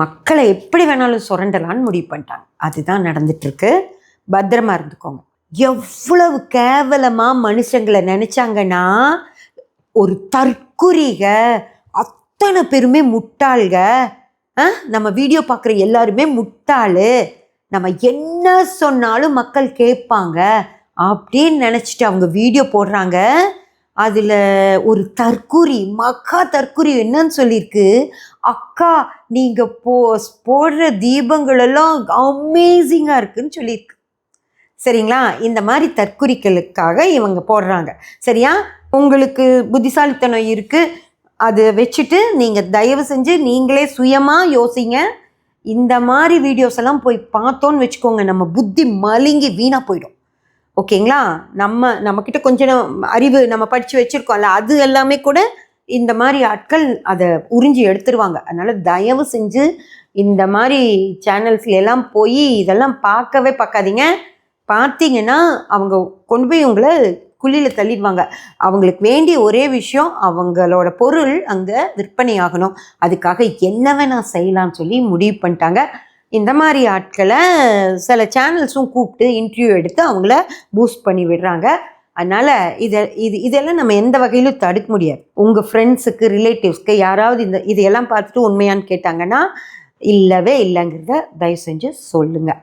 மக்களை எப்படி வேணாலும் சுரண்டலான்னு முடிவு பண்ணிட்டாங்க. அதுதான் நடந்துட்டுருக்கு. பத்திரமா இருந்துக்கோங்க. எவ்வளவு கேவலமாக மனுஷங்களை நினச்சாங்கன்னா, ஒரு தற்குறிக, அத்தனை பேருமே முட்டாள்க. நம்ம வீடியோ பார்க்குற எல்லாருமே முட்டாள், நம்ம என்ன சொன்னாலும் மக்கள் கேட்பாங்க அப்படின்னு நினச்சிட்டு அவங்க வீடியோ போடுறாங்க. அதில் ஒரு தற்குறி, மக்கா தற்குறி என்னன்னு சொல்லியிருக்கு, அக்கா நீங்கள் போடுற தீபங்களெல்லாம் அமேசிங்காக இருக்குன்னு சொல்லியிருக்கு. சரிங்களா? இந்த மாதிரி தற்குறிகளுக்காக இவங்க போடுறாங்க. சரியா? உங்களுக்கு புத்திசாலித்தனம் இருக்குது, அதை வச்சுட்டு நீங்கள் தயவு செஞ்சு நீங்களே சுயமாக யோசிங்க. இந்த மாதிரி வீடியோஸ் எல்லாம் போய் பார்த்தோன்னு வச்சுக்கோங்க, நம்ம புத்தி மலிங்கி வீணாக போயிடும். ஓகேங்களா? நம்மக்கிட்ட கொஞ்சம் அறிவு நம்ம படித்து வச்சுருக்கோம்ல, அது எல்லாமே கூட இந்த மாதிரி ஆட்கள் அதை உறிஞ்சி எடுத்துருவாங்க. அதனால் தயவு செஞ்சு இந்த மாதிரி சேனல்ஸ்ல எல்லாம் போய் இதெல்லாம் பார்க்காதீங்க. பார்த்தீங்கன்னா அவங்க கொண்டு போய் உங்களை குழியில் தள்ளிடுவாங்க. அவங்களுக்கு வேண்டிய ஒரே விஷயம், அவங்களோட பொருள் அங்கே விற்பனை ஆகணும். அதுக்காக என்ன வேணால் செய்யலாம்னு சொல்லி முடிவு பண்ணிட்டாங்க. இந்த மாதிரி ஆட்களை சில சேனல்ஸும் கூப்பிட்டு இன்டர்வியூ எடுத்து அவங்கள பூஸ்ட் பண்ணி விடுறாங்க. அதனால் இதெல்லாம் நம்ம எந்த வகையிலும் தடுக்க முடியாது. உங்கள் ஃப்ரெண்ட்ஸுக்கு, ரிலேட்டிவ்ஸ்க்கு யாராவது இதையெல்லாம் பார்த்துட்டு உண்மையான்னு கேட்டாங்கன்னா இல்லவே இல்லைங்கிறத தயவு செஞ்சு சொல்லுங்கள்.